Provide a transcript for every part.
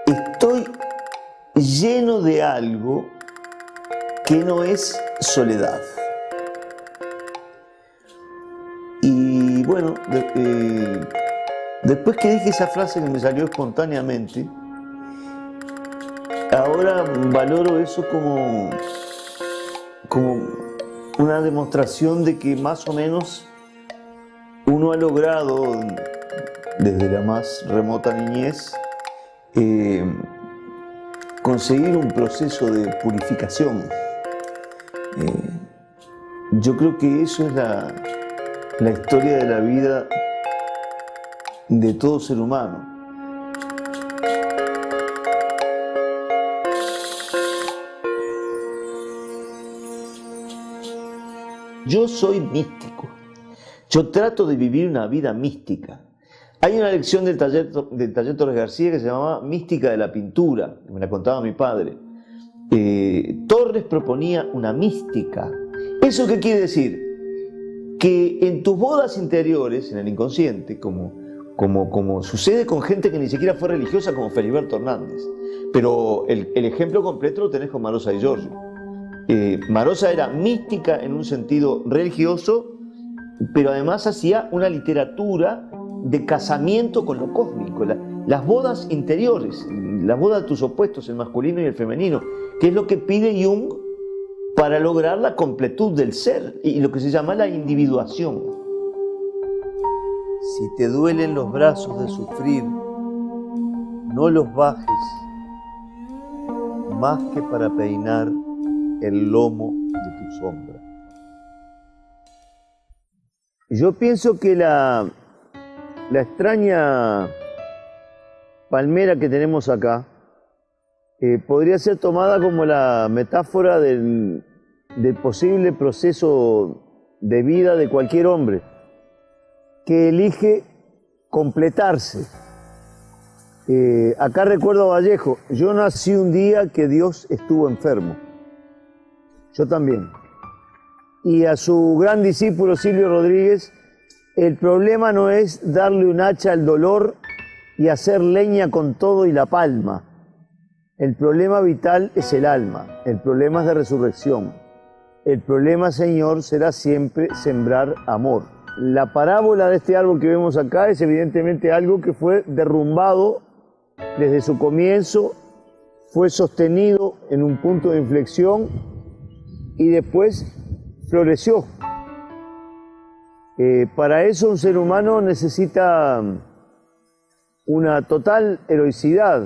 Estoy lleno de algo que no es soledad. Y bueno, después que dije esa frase que me salió espontáneamente, ahora valoro eso como una demostración de que más o menos uno ha logrado, desde la más remota niñez, conseguir un proceso de purificación. Yo creo que eso es la historia de la vida de todo ser humano. Yo soy místico. Yo trato de vivir una vida mística. Hay una lección del taller Torres García que se llamaba Mística de la Pintura, que me la contaba mi padre. Torres proponía una mística. ¿Eso qué quiere decir? Que en tus bodas interiores, en el inconsciente, como sucede con gente que ni siquiera fue religiosa como Feliberto Hernández, pero el ejemplo completo lo tenés con Marosa Di Giorgio. Marosa era mística en un sentido religioso, pero además hacía una literatura de casamiento con lo cósmico, las bodas interiores, las bodas de tus opuestos, el masculino y el femenino, que es lo que pide Jung para lograr la completud del ser y lo que se llama la individuación. Si te duelen los brazos de sufrir, no los bajes, más que para peinar el lomo de tu sombra. Yo pienso que la extraña palmera que tenemos acá podría ser tomada como la metáfora del posible proceso de vida de cualquier hombre que elige completarse. Acá recuerdo a Vallejo, yo nací un día que Dios estuvo enfermo. Yo también. Y a su gran discípulo Silvio Rodríguez, el problema no es darle un hacha al dolor y hacer leña con todo y la palma. El problema vital es el alma, el problema es de resurrección. El problema, Señor, será siempre sembrar amor. La parábola de este árbol que vemos acá es evidentemente algo que fue derrumbado desde su comienzo, fue sostenido en un punto de inflexión y después floreció. Para eso un ser humano necesita una total heroicidad.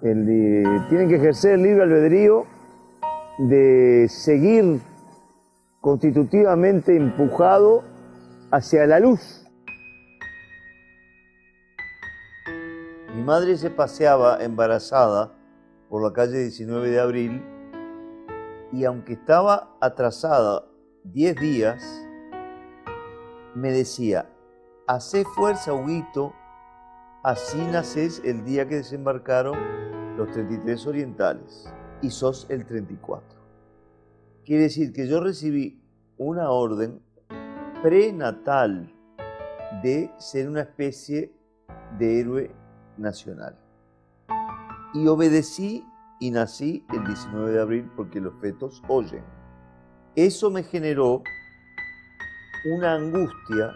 Tienen que ejercer el libre albedrío de seguir constitutivamente empujado hacia la luz. Mi madre se paseaba embarazada por la calle 19 de abril y aunque estaba atrasada 10 días, me decía: hacé fuerza, Huguito, así nacés el día que desembarcaron los 33 orientales y sos el 34. Quiere decir que yo recibí una orden prenatal de ser una especie de héroe nacional. Y obedecí y nací el 19 de abril porque los fetos oyen. Eso me generó una angustia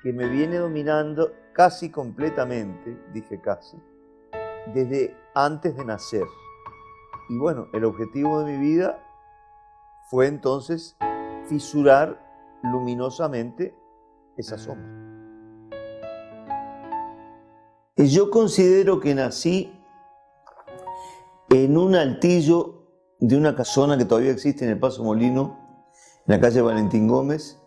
que me viene dominando casi completamente, dije casi, desde antes de nacer. Y bueno, el objetivo de mi vida fue entonces fisurar luminosamente esa sombra. Yo considero que nací en un altillo de una casona que todavía existe en el Paso Molino, en la calle Valentín Gómez.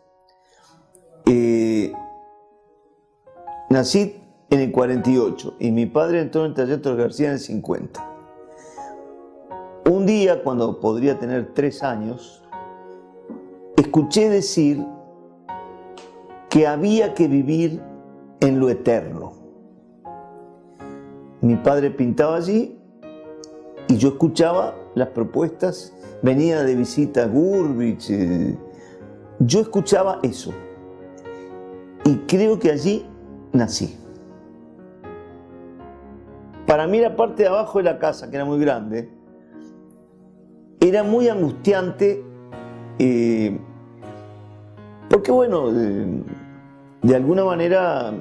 Nací en el 48 y mi padre entró en el taller Torres García en el 50. Un día, cuando podría tener 3 años, escuché decir que había que vivir en lo eterno. Mi padre pintaba allí y yo escuchaba las propuestas, venía de visita Gurvitch, yo escuchaba eso y creo que allí nací. Para mí la parte de abajo de la casa, que era muy grande, era muy angustiante porque bueno, de alguna manera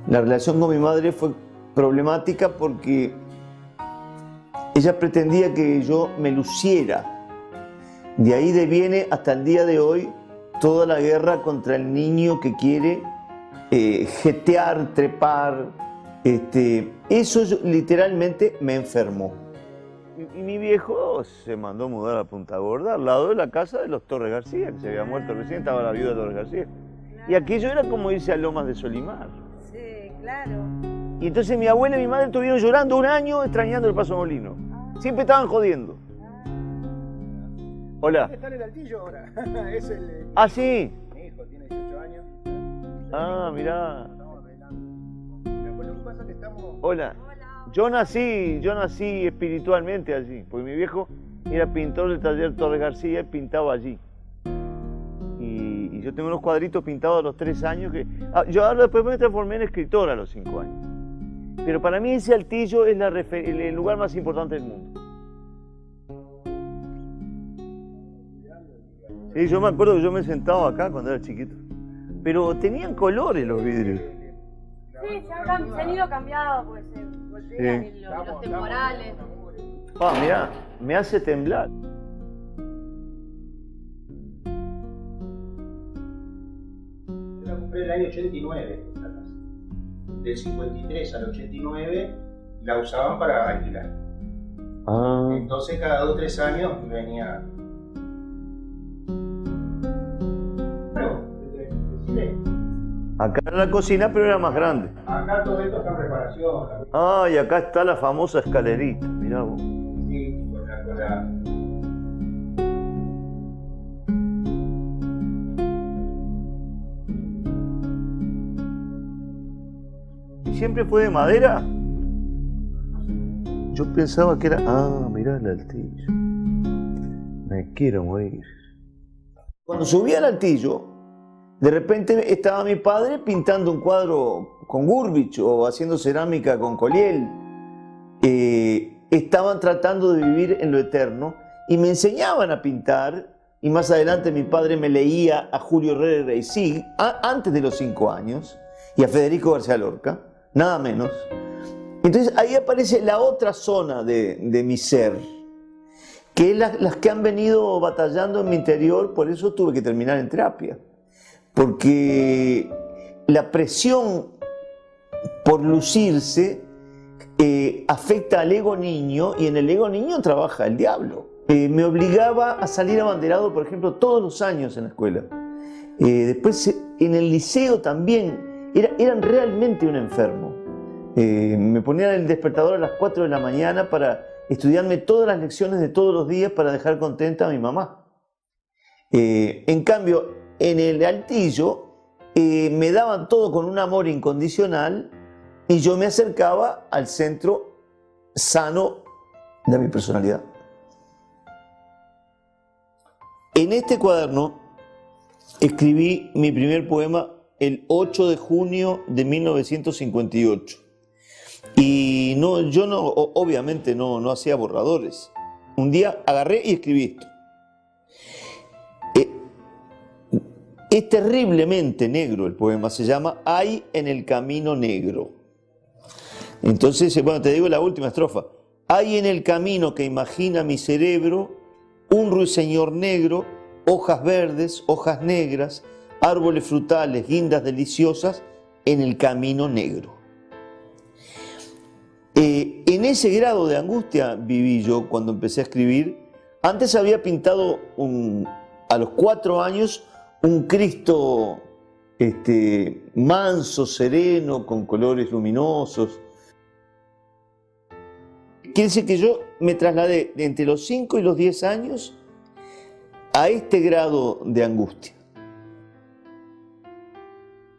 la relación con mi madre fue problemática porque ella pretendía que yo me luciera. De ahí deviene hasta el día de hoy toda la guerra contra el niño que quiere jetear, trepar. Eso literalmente me enfermó. Y mi viejo se mandó a mudar a Punta Gorda, al lado de la casa de los Torres García, que se había muerto recién, estaba la viuda de Torres García. Claro. Y aquello era como irse a Lomas de Solimar. Sí, claro. Y entonces mi abuela y mi madre estuvieron llorando 1 año extrañando el Paso Molino. Siempre estaban jodiendo. Hola. Está en el altillo ahora. Es el. Ah, sí. Mi hijo tiene 18 años. Ah, mirá. Lo que pasa es que estamos. Hola. Yo nací espiritualmente allí, porque mi viejo era pintor del taller Torres García y pintaba allí. Y yo tengo unos cuadritos pintados a los 3 años. Yo ahora después me transformé en escritor a los 5 años. Pero para mí ese altillo es el lugar más importante del mundo. Sí, yo me acuerdo que yo me sentaba acá cuando era chiquito. Pero tenían colores los vidrios. Sí, se han ido cambiados, pues, los temporales. Ah, mirá, me hace temblar. Yo la compré en el año 89, la casa. Del 53 al 89 la usaban para alquilar. Ah. Entonces cada 2 o 3 años venía. Bueno, decirle. Acá era la cocina, pero era más grande. Acá todo esto está en reparación. Ah, y acá está la famosa escalerita, mirá vos. Sí, con la... ¿Y siempre fue de madera? Yo pensaba que era... Ah, mirá el altillo. Me quiero morir. Cuando subí al altillo, de repente estaba mi padre pintando un cuadro con Gurvitch o haciendo cerámica con Colliel. Estaban tratando de vivir en lo eterno y me enseñaban a pintar. Y más adelante mi padre me leía a Julio Herrera y Reisig antes de los 5 años y a Federico García Lorca, nada menos. Entonces ahí aparece la otra zona de mi ser, que es las que han venido batallando en mi interior. Por eso tuve que terminar en terapia. Porque la presión por lucirse afecta al ego niño y en el ego niño trabaja el diablo. Me obligaba a salir abanderado, por ejemplo, todos los años en la escuela. Después en el liceo también eran realmente un enfermo. Me ponían el despertador a las 4 de la mañana para estudiarme todas las lecciones de todos los días para dejar contenta a mi mamá. En cambio, en el altillo me daban todo con un amor incondicional y yo me acercaba al centro sano de mi personalidad. En este cuaderno escribí mi primer poema el 8 de junio de 1958. Y obviamente no hacía borradores. Un día agarré y escribí esto. Es terriblemente negro el poema, se llama Hay en el camino negro. Entonces, bueno, te digo la última estrofa. Hay en el camino que imagina mi cerebro un ruiseñor negro, hojas verdes, hojas negras, árboles frutales, guindas deliciosas, en el camino negro. En ese grado de angustia viví yo cuando empecé a escribir. Antes había pintado a los 4 años un Cristo manso, sereno, con colores luminosos. Quiere decir que yo me trasladé de entre los 5 y los 10 años a este grado de angustia.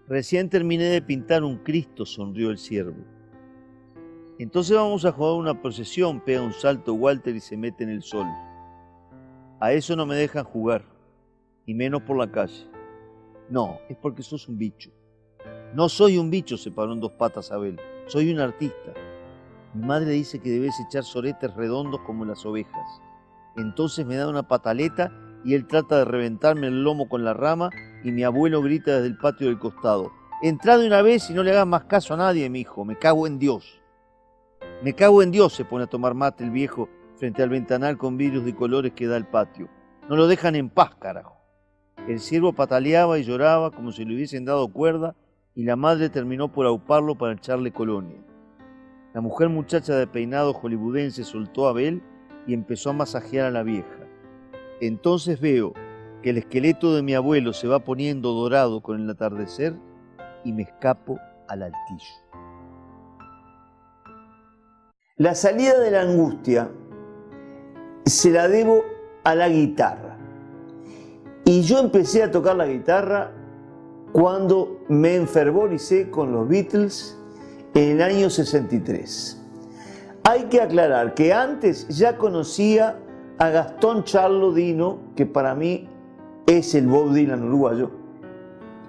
Recién terminé de pintar un Cristo, sonrió el ciervo. Entonces vamos a jugar una procesión, pega un salto Walter y se mete en el sol. A eso no me dejan jugar, y menos por la calle. No, es porque sos un bicho. No soy un bicho, se paró en 2 patas Abel, soy un artista. Mi madre dice que debes echar soretes redondos como las ovejas. Entonces me da una pataleta y él trata de reventarme el lomo con la rama y mi abuelo grita desde el patio del costado. Entrá de una vez y no le hagas más caso a nadie, mi hijo, me cago en Dios. Me cago en Dios, se pone a tomar mate el viejo frente al ventanal con vidrios de colores que da el patio. No lo dejan en paz, carajo. El ciervo pataleaba y lloraba como si le hubiesen dado cuerda y la madre terminó por auparlo para echarle colonia. La mujer muchacha de peinado hollywoodense soltó a Abel y empezó a masajear a la vieja. Entonces veo que el esqueleto de mi abuelo se va poniendo dorado con el atardecer y me escapo al altillo. La salida de la angustia se la debo a la guitarra. Y yo empecé a tocar la guitarra cuando me enfervoricé con los Beatles en el año 63. Hay que aclarar que antes ya conocía a Gastón Charlo Dino, que para mí es el Bob Dylan uruguayo,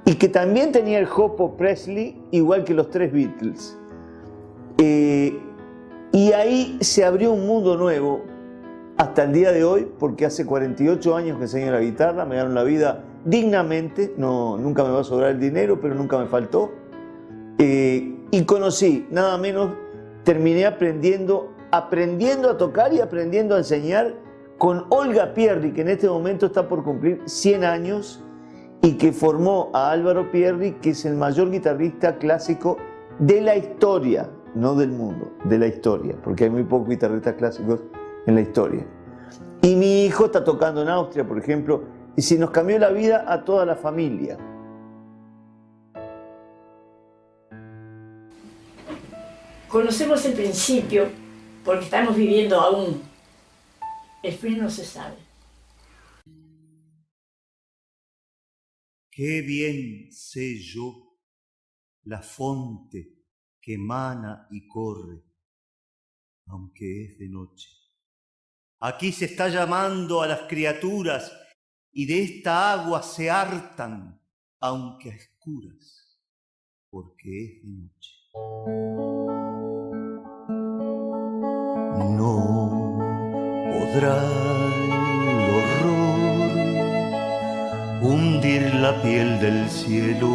y que también tenía el Jopo Presley, igual que los 3 Beatles. Y ahí se abrió un mundo nuevo hasta el día de hoy, porque hace 48 años que enseño la guitarra, me gano la vida dignamente, nunca me va a sobrar el dinero, pero nunca me faltó. Y conocí, nada menos, terminé aprendiendo a tocar y aprendiendo a enseñar con Olga Pierri, que en este momento está por cumplir 100 años y que formó a Álvaro Pierri, que es el mayor guitarrista clásico de la historia, no del mundo, de la historia, porque hay muy pocos guitarristas clásicos en la historia. Y mi hijo está tocando en Austria, por ejemplo, y se nos cambió la vida a toda la familia. Conocemos el principio porque estamos viviendo aún. El fin no se sabe. Qué bien sé yo la fonte que emana y corre, aunque es de noche. Aquí se está llamando a las criaturas y de esta agua se hartan, aunque a escuras, porque es de noche. No podrá el horror hundir la piel del cielo,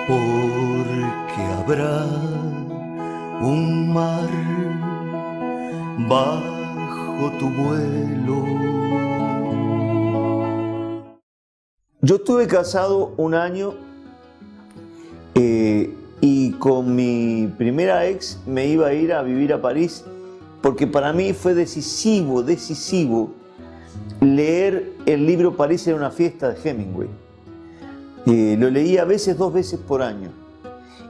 porque habrá un mar bajo tu vuelo. Yo estuve casado un año y con mi primera ex me iba a ir a vivir a París, porque para mí fue decisivo leer el libro París era una fiesta de Hemingway. Lo leí a veces 2 veces por año.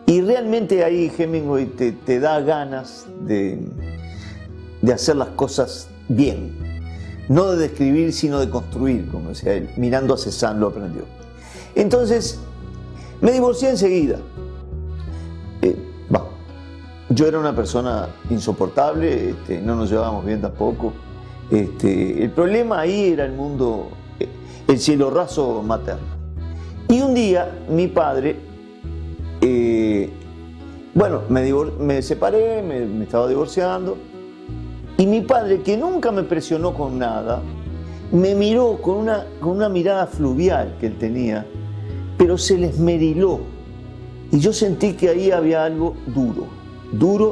Y realmente ahí Hemingway te da ganas de hacer las cosas bien. No de describir, sino de construir, como decía él. Mirando a Cézanne lo aprendió. Entonces, me divorcié enseguida. Yo era una persona insoportable, no nos llevábamos bien tampoco. El problema ahí era el mundo, el cielo raso materno. Y un día mi padre, me separé, me estaba divorciando, y mi padre, que nunca me presionó con nada, me miró con una mirada fluvial que él tenía, pero se le esmeriló. Y yo sentí que ahí había algo duro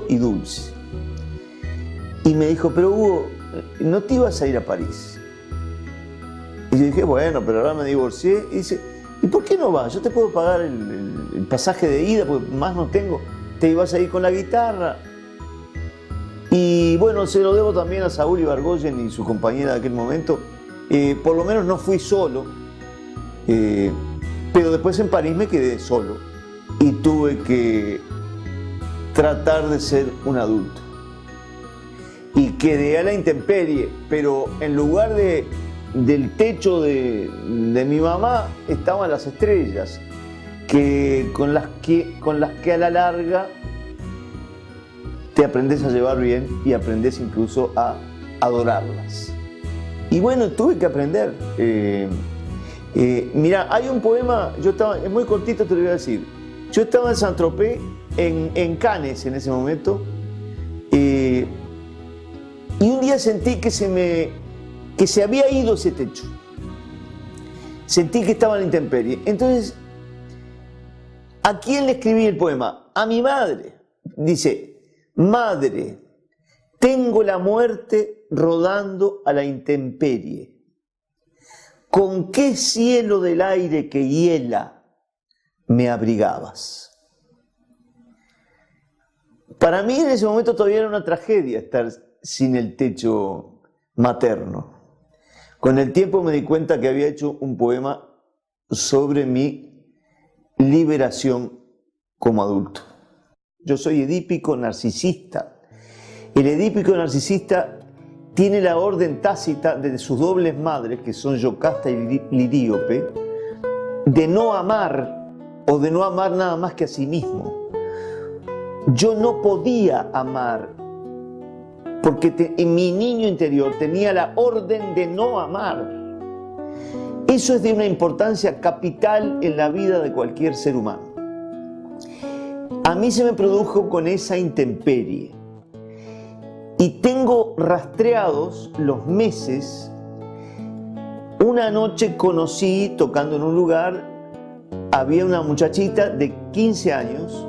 y dulce. Y me dijo, pero Hugo, ¿no te ibas a ir a París? Y yo dije, bueno, pero ahora me divorcié. Y dice, ¿y por qué no vas? Yo te puedo pagar el pasaje de ida, porque más no tengo. Te ibas a ir con la guitarra. Y bueno, se lo debo también a Saúl Ibargoyen y su compañera de aquel momento. Por lo menos no fui solo, pero después en París me quedé solo y tuve que tratar de ser un adulto. Y quedé a la intemperie, pero en lugar del techo de mi mamá estaban las estrellas, con las que a la larga te aprendes a llevar bien y aprendes incluso a adorarlas. Y bueno, tuve que aprender. Mira, hay un poema, es muy cortito, te lo voy a decir. Yo estaba en Saint-Tropez, en Cannes en ese momento, y un día sentí que se había ido ese techo. Sentí que estaba en la intemperie. Entonces, ¿a quién le escribí el poema? A mi madre. Dice, madre, tengo la muerte rodando a la intemperie. ¿Con qué cielo del aire que hiela me abrigabas? Para mí en ese momento todavía era una tragedia estar sin el techo materno. Con el tiempo me di cuenta que había hecho un poema sobre mi liberación como adulto. Yo soy edípico narcisista. El edípico narcisista tiene la orden tácita de sus dobles madres, que son Yocasta y Liríope, de no amar o de no amar nada más que a sí mismo. Yo no podía amar porque en mi niño interior tenía la orden de no amar. Eso es de una importancia capital en la vida de cualquier ser humano. A mí se me produjo con esa intemperie y tengo rastreados los meses. Una noche conocí, tocando en un lugar, había una muchachita de 15 años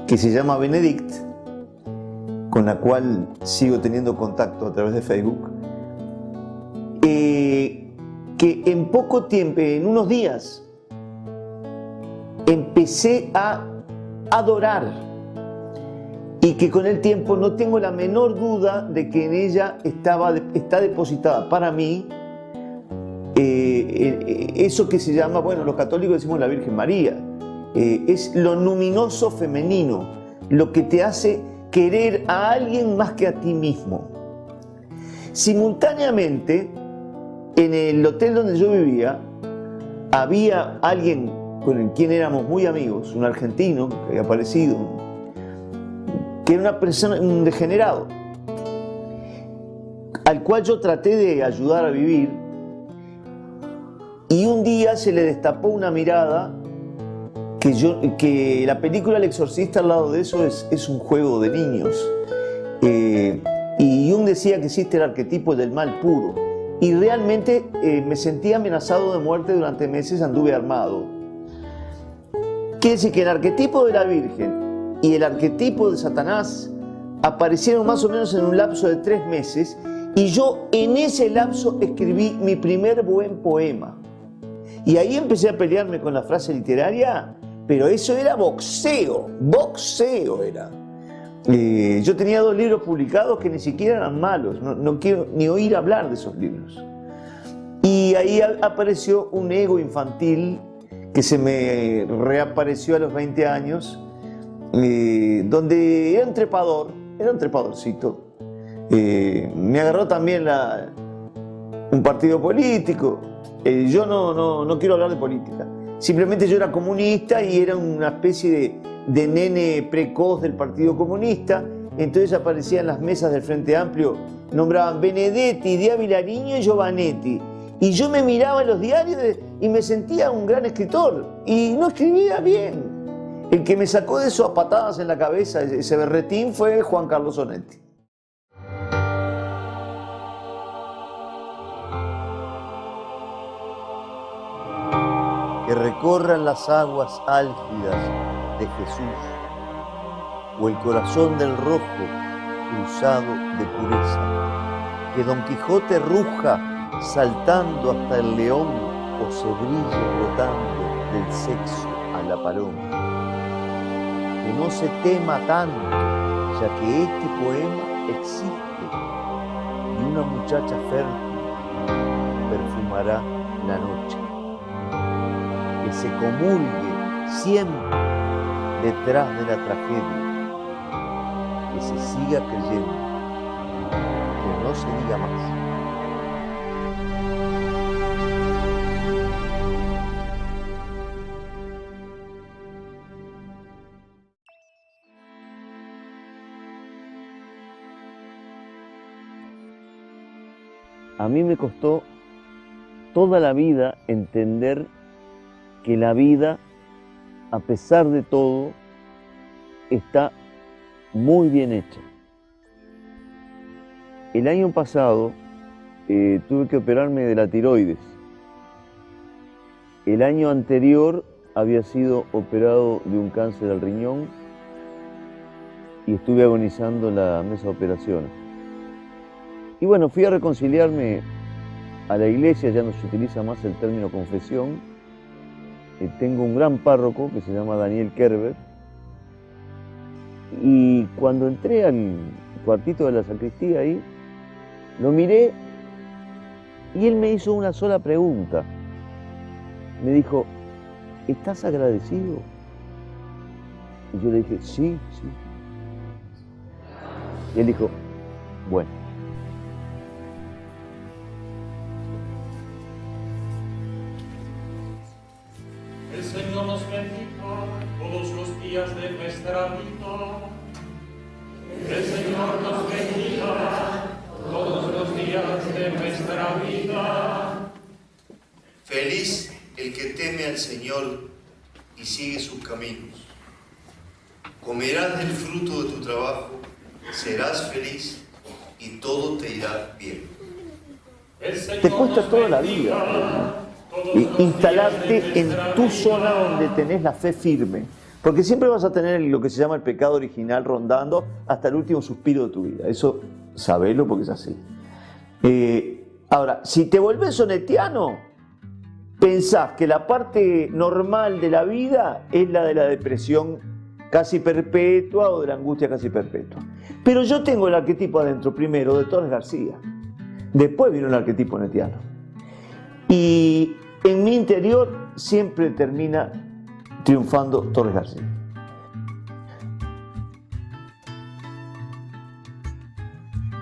que se llama Benedict, con la cual sigo teniendo contacto a través de Facebook, que en poco tiempo, en unos días, empecé a adorar y que con el tiempo no tengo la menor duda de que en ella está depositada para mí eso que se llama, bueno, los católicos decimos la Virgen María, es lo luminoso femenino, lo que te hace querer a alguien más que a ti mismo. Simultáneamente, en el hotel donde yo vivía, había alguien con quien éramos muy amigos, un argentino que había aparecido, que era una persona, un degenerado, al cual yo traté de ayudar a vivir, y un día se le destapó una mirada que la película El Exorcista al lado de eso es un juego de niños. Y Jung decía que existe el arquetipo del mal puro. Y realmente me sentí amenazado de muerte durante meses, anduve armado. Quiere decir que el arquetipo de la Virgen y el arquetipo de Satanás aparecieron más o menos en un lapso de 3 meses y yo en ese lapso escribí mi primer buen poema. Y ahí empecé a pelearme con la frase literaria, pero eso era boxeo era. Yo tenía 2 libros publicados que ni siquiera eran malos, no quiero ni oír hablar de esos libros. Y ahí apareció un ego infantil que se me reapareció a los 20 años, donde era un trepadorcito. Me agarró también un partido político. Yo no quiero hablar de política. Simplemente yo era comunista y era una especie de nene precoz del Partido Comunista. Entonces aparecían las mesas del Frente Amplio, nombraban Benedetti, Díaz Vilariño y Giovanetti. Y yo me miraba en los diarios y me sentía un gran escritor. Y no escribía bien. El que me sacó de eso a patadas en la cabeza, ese berretín, fue Juan Carlos Onetti. Que recorran las aguas álgidas de Jesús, o el corazón del rojo cruzado de pureza. Que Don Quijote ruja saltando hasta el león, o se brille brotando del sexo a la paloma. Que no se tema tanto, ya que este poema existe, y una muchacha fértil perfumará la noche. Que se comulgue siempre detrás de la tragedia, que se siga creyendo, que no se diga más. A mí me costó toda la vida entender que la vida, a pesar de todo, está muy bien hecha. El año pasado tuve que operarme de la tiroides. El año anterior había sido operado de un cáncer al riñón y estuve agonizando en la mesa de operaciones. Y bueno, fui a reconciliarme a la iglesia, ya no se utiliza más el término confesión. Tengo un gran párroco que se llama Daniel Kerber. Y cuando entré al cuartito de la sacristía ahí, lo miré y él me hizo una sola pregunta. Me dijo, ¿estás agradecido? Y yo le dije, sí. Y él dijo, bueno. El Señor nos bendiga todos los días de nuestra vida. El Señor nos bendiga todos los días de nuestra vida. Feliz el que teme al Señor y sigue sus caminos. Comerás del fruto de tu trabajo, serás feliz y todo te irá bien. Te cuesta toda la vida instalarte en tu zona donde tenés la fe firme, porque siempre vas a tener lo que se llama el pecado original rondando hasta el último suspiro de tu vida. Eso sabelo porque es así. Ahora, si te volvés onetiano, pensás que la parte normal de la vida es la de la depresión casi perpetua o de la angustia casi perpetua. Pero yo tengo el arquetipo adentro primero de Torres García, después vino el arquetipo onetiano. Y en mi interior siempre termina triunfando Torres García.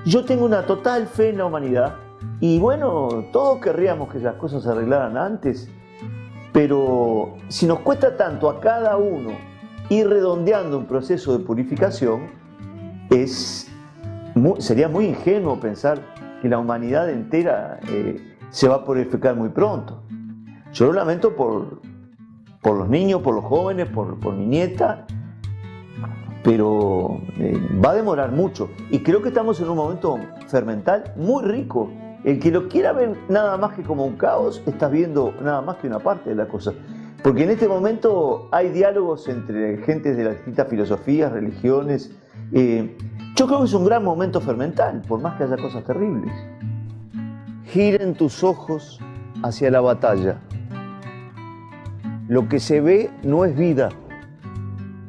Yo tengo una total fe en la humanidad y bueno, todos querríamos que las cosas se arreglaran antes, pero si nos cuesta tanto a cada uno ir redondeando un proceso de purificación, sería muy ingenuo pensar que la humanidad entera se va a purificar muy pronto. Yo lo lamento por los niños, por los jóvenes, por mi nieta, pero va a demorar mucho. Y creo que estamos en un momento fermental muy rico. El que lo quiera ver nada más que como un caos, estás viendo nada más que una parte de la cosa. Porque en este momento hay diálogos entre gentes de las distintas filosofías, religiones. Yo creo que es un gran momento fermental, por más que haya cosas terribles. Giren tus ojos hacia la batalla. Lo que se ve no es vida,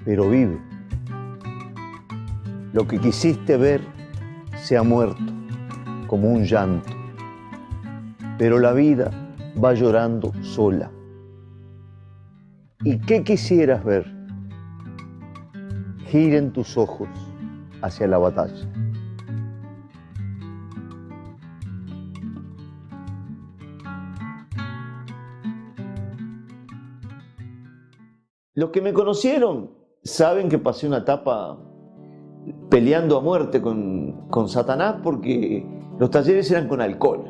pero vive. Lo que quisiste ver se ha muerto, como un llanto. Pero la vida va llorando sola. ¿Y qué quisieras ver? Giren tus ojos hacia la batalla. Los que me conocieron saben que pasé una etapa peleando a muerte con Satanás porque los talleres eran con alcohol.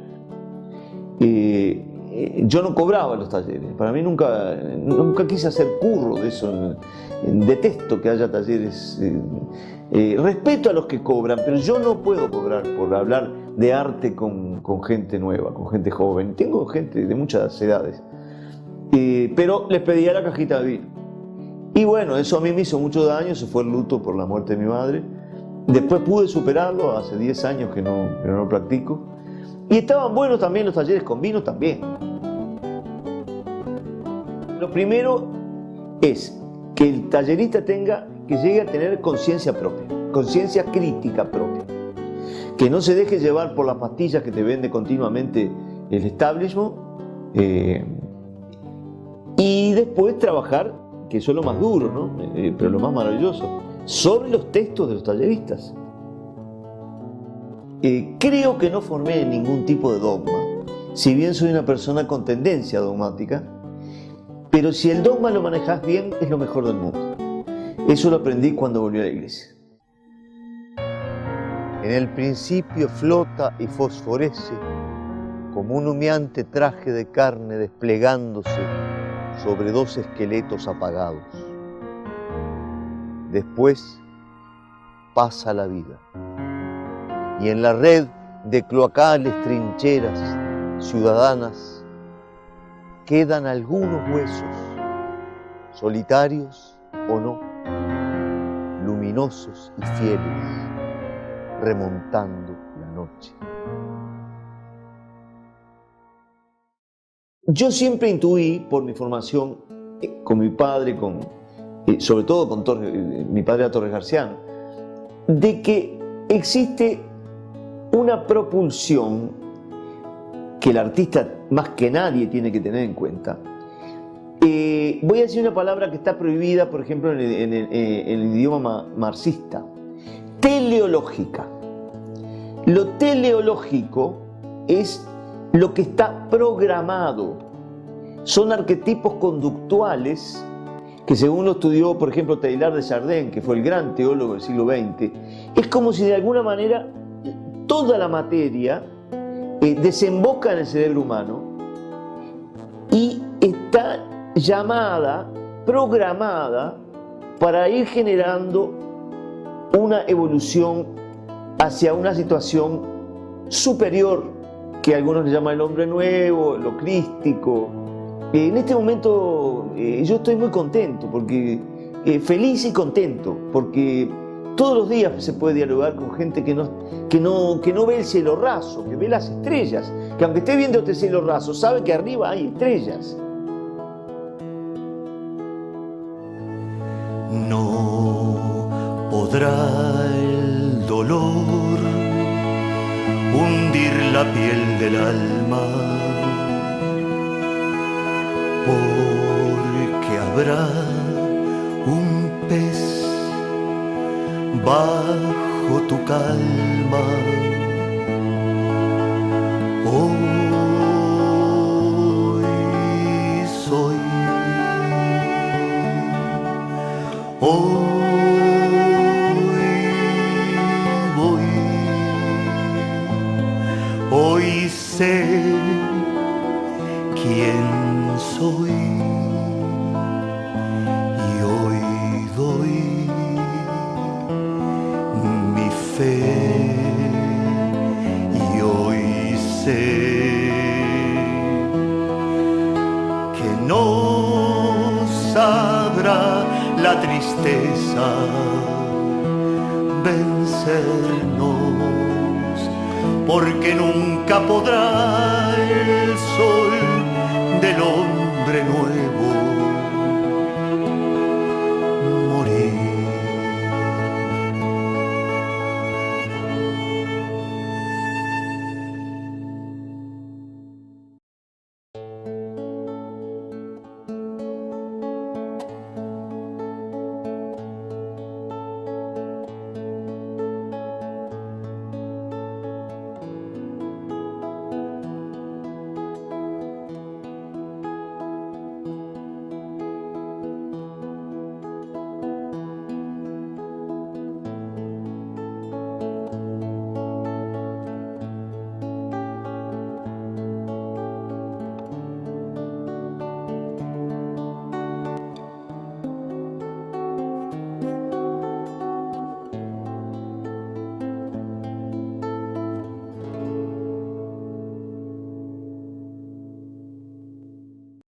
Yo no cobraba los talleres, para mí nunca quise hacer curro de eso. Detesto que haya talleres. Respeto a los que cobran, pero yo no puedo cobrar por hablar de arte con gente nueva, con gente joven. Tengo gente de muchas edades, pero les pedía la cajita de vino. Y bueno, eso a mí me hizo mucho daño, se fue el luto por la muerte de mi madre. Después pude superarlo, hace 10 años que no lo practico. Y estaban buenos también los talleres con vino también. Lo primero es que el tallerista llegue a tener conciencia propia, conciencia crítica propia. Que no se deje llevar por las pastillas que te vende continuamente el establishment. Y después trabajar, que eso es lo más duro, ¿no? Pero lo más maravilloso, sobre los textos de los talleristas. Creo que no formé ningún tipo de dogma, si bien soy una persona con tendencia dogmática, pero si el dogma lo manejas bien, es lo mejor del mundo. Eso lo aprendí cuando volví a la iglesia. En el principio flota y fosforece como un humeante traje de carne desplegándose sobre dos esqueletos apagados. Después pasa la vida. Y en la red de cloacales trincheras ciudadanas quedan algunos huesos, solitarios o no, luminosos y fieles, remontando la noche. Yo siempre intuí, por mi formación con mi padre, sobre todo con mi padre era Torres Garciano, de que existe una propulsión que el artista más que nadie tiene que tener en cuenta. Voy a decir una palabra que está prohibida, por ejemplo, en el idioma marxista: teleológica. Lo teleológico es lo que está programado. Son arquetipos conductuales que, según lo estudió, por ejemplo, Teilhard de Chardin, que fue el gran teólogo del siglo XX, es como si de alguna manera toda la materia desemboca en el cerebro humano y está llamada, programada para ir generando una evolución hacia una situación superior, que algunos le llaman el hombre nuevo, lo crístico. En este momento yo estoy muy contento, porque feliz y contento, porque todos los días se puede dialogar con gente que no ve el cielo raso, que ve las estrellas, que aunque esté viendo este cielo raso, sabe que arriba hay estrellas. No podrá el dolor hundir la piel del alma, porque habrá un pez bajo tu calma. Hoy soy, hoy voy, hoy sé quién soy y hoy doy mi fe y hoy sé que no sabrá la tristeza vencernos, porque nunca podrá el sol del hombre nuevo